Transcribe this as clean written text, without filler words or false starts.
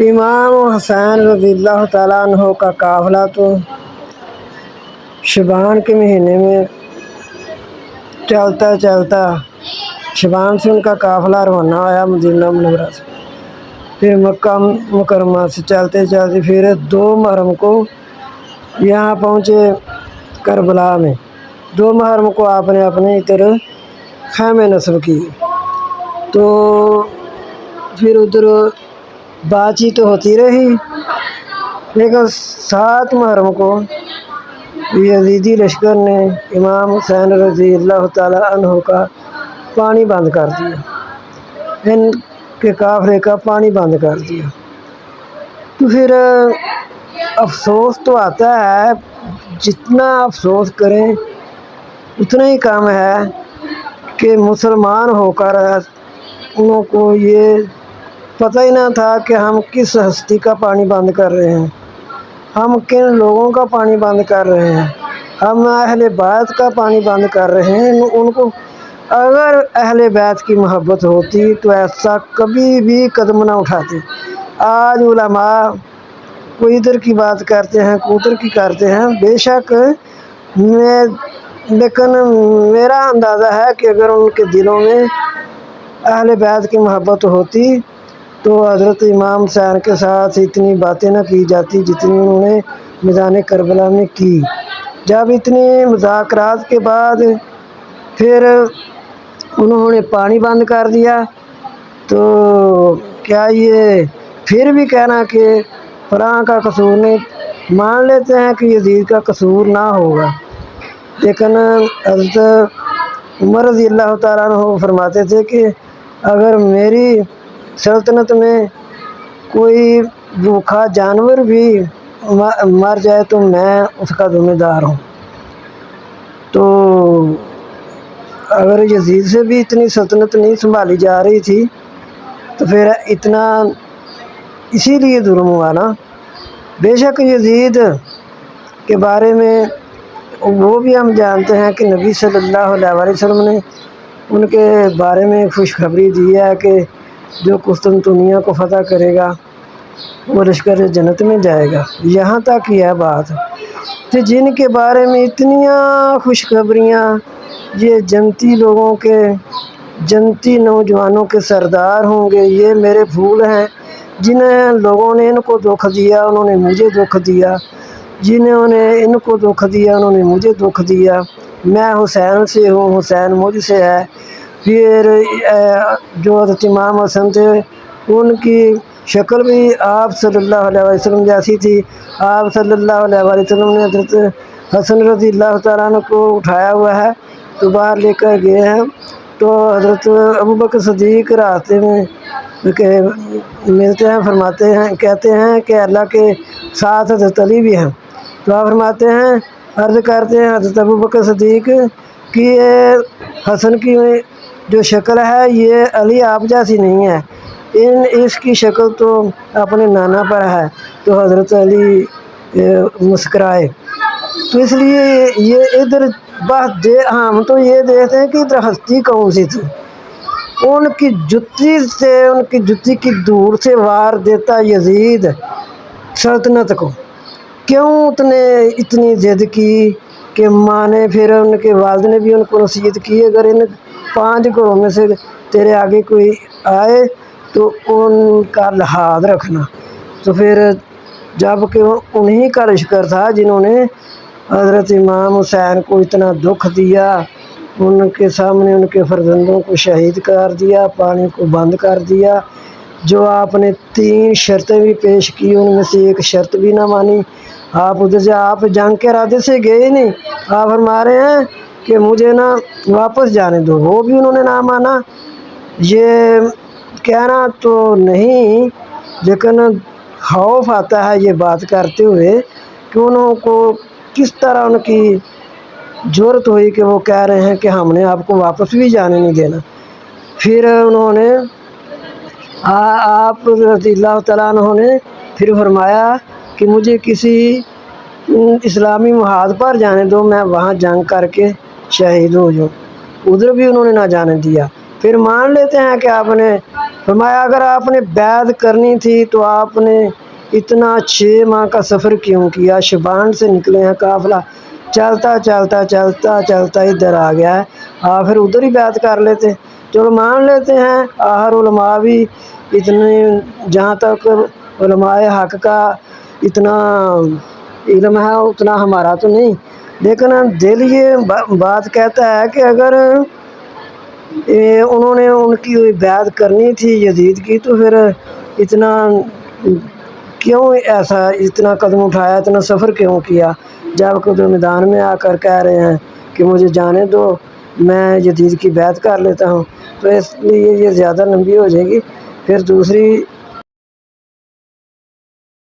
امام حسین رضی اللہ تعالیٰ عنہ کا قافلہ تو شعبان کے مہینے میں چلتا شعبان سے ان کا قافلہ روانہ آیا مدینہ منورہ سے، پھر مکہ مکرمہ سے چلتے پھر 2 محرم کو یہاں پہنچے کربلا میں۔ 2 محرم کو آپ نے اپنے ادھر خیمے نصب کی، تو پھر ادھر بات چیت تو ہوتی رہی، لیکن 7 محرم کو یزیدی لشکر نے امام حسین رضی اللہ تعالیٰ عنہ کا پانی بند کر دیا، ان کے قافلے کا پانی بند کر دیا۔ تو پھر افسوس تو آتا ہے، جتنا افسوس کریں اتنا ہی کم ہے کہ مسلمان ہو کر انہوں کو یہ پتہ ہی نہ تھا کہ ہم کس ہستی کا پانی بند کر رہے ہیں، ہم کن لوگوں کا پانی بند کر رہے ہیں، ہم اہل بیت کا پانی بند کر رہے ہیں۔ ان کو اگر اہل بیت کی محبت ہوتی تو ایسا کبھی بھی قدم نہ اٹھاتے۔ آج علماء کوئی ادھر کی بات کرتے ہیں کوئی ادھر کی کرتے ہیں، بے شک لیکن میرا اندازہ ہے کہ اگر ان کے دلوں میں اہل بیت کی محبت ہوتی تو حضرت امام حسین کے ساتھ اتنی باتیں نہ کی جاتی جتنی انہوں نے میدان کربلا میں کی۔ جب اتنے مذاکرات کے بعد پھر انہوں نے پانی بند کر دیا، تو کیا یہ پھر بھی کہنا کہ فلاں کا قصور نہیں؟ مان لیتے ہیں کہ یزید کا قصور نہ ہوگا، لیکن حضرت عمر رضی اللہ تعالیٰ عنہ فرماتے تھے کہ اگر میری سلطنت میں کوئی بھوکا جانور بھی مر جائے تو میں اس کا ذمہ دار ہوں۔ تو اگر یزید سے بھی اتنی سلطنت نہیں سنبھالی جا رہی تھی تو پھر اتنا اسی لیے ظلم ہوا نا۔ بے شک یزید کے بارے میں وہ بھی ہم جانتے ہیں کہ نبی صلی اللہ علیہ وسلم نے ان کے بارے میں خوشخبری دی ہے کہ جو قسطنطنیہ کو فتح کرے گا وہ لشکر جنت میں جائے گا۔ یہاں تک یہ بات کہ جن کے بارے میں اتنیاں خوشخبریاں، یہ جنتی لوگوں کے جنتی نوجوانوں کے سردار ہوں گے، یہ میرے پھول ہیں، جنہیں لوگوں نے ان کو دکھ دیا انہوں نے مجھے دکھ دیا، جنہوں نے ان کو دکھ دیا انہوں نے مجھے دکھ دیا، میں حسین سے ہوں، حسین مجھ سے ہے۔ پھر جو حضرت امام حسن تھے ان کی شکل بھی آپ صلی اللہ علیہ وسلم جیسی تھی۔ آپ صلی اللہ علیہ وسلم نے حضرت حسن رضی اللہ تعالیٰ عنہ کو اٹھایا ہوا ہے تو باہر لے کر گئے ہیں، تو حضرت ابوبکر صدیق راستے میں ملتے ہیں، فرماتے ہیں کہتے ہیں کہ اللہ کے ساتھ حضرت علی بھی ہیں، تو آپ فرماتے ہیں عرض کرتے ہیں حضرت ابوبکر صدیق کہ یہ حسن کی جو شکل ہے یہ علی آپ جیسی نہیں ہے، اس کی شکل تو اپنے نانا پر ہے۔ تو حضرت علی مسکرائے، تو اس لیے یہ ادھر بات ہم تو یہ دیکھتے ہیں کہ ادھر ہستی کون سی تھی، ان کی جتی کی دور سے وار دیتا یزید سلطنت کو، کیوں اتنی ضد کی کہ ماں نے پھر ان کے والد نے بھی ان کو نصیحت کی اگر ان 5 گھروں میں سے تیرے آگے کوئی آئے تو ان کا لحاظ رکھنا۔ تو پھر جب کہ انہی کا لشکر تھا جنہوں نے حضرت امام حسین کو اتنا دکھ دیا، ان کے سامنے ان کے فرزندوں کو شہید کر دیا، پانی کو بند کر دیا، جو آپ نے 3 شرطیں بھی پیش کی ان میں سے ایک شرط بھی نہ مانی۔ آپ ادھر سے آپ جنگ کے ارادے سے گئے ہی نہیں، آپ فرما رہے ہیں کہ مجھے نا واپس جانے دو، وہ بھی انہوں نے نہ مانا۔ یہ کہنا تو نہیں، لیکن خوف آتا ہے یہ بات کرتے ہوئے کہ انہوں کو کس طرح ان کی جرأت ہوئی کہ وہ کہہ رہے ہیں کہ ہم نے آپ کو واپس بھی جانے نہیں دینا۔ پھر انہوں نے آپ رضی اللہ تعالیٰ عنہ نے پھر فرمایا کہ مجھے کسی اسلامی محاذ پر جانے دو، میں وہاں جنگ کر کے شہید ہو جاؤں، ادھر بھی انہوں نے نہ جانے دیا۔ پھر مان لیتے ہیں کہ آپ نے فرمایا اگر آپ نے بیعت کرنی تھی تو آپ نے اتنا 6 ماہ کا سفر کیوں کیا؟ شبان سے نکلے ہیں قافلہ، چلتا چلتا چلتا چلتا ادھر آ گیا ہے، آپ پھر ادھر ہی بیعت کر لیتے۔ چلو مان لیتے ہیں آخر علماء بھی اتنے، جہاں تک علماء حق کا اتنا علم ہے اتنا ہمارا تو نہیں، لیکن دل یہ بات کہتا ہے کہ اگر انہوں نے ان کی بیعت کرنی تھی یزید کی تو پھر اتنا کیوں ایسا اتنا قدم اٹھایا، اتنا سفر کیوں کیا، جب کہ میدان میں آ کر کہہ رہے ہیں کہ مجھے جانے دو، میں یزید کی بیعت کر لیتا ہوں۔ تو اس لیے یہ زیادہ لمبی ہو جائے گی۔ پھر دوسری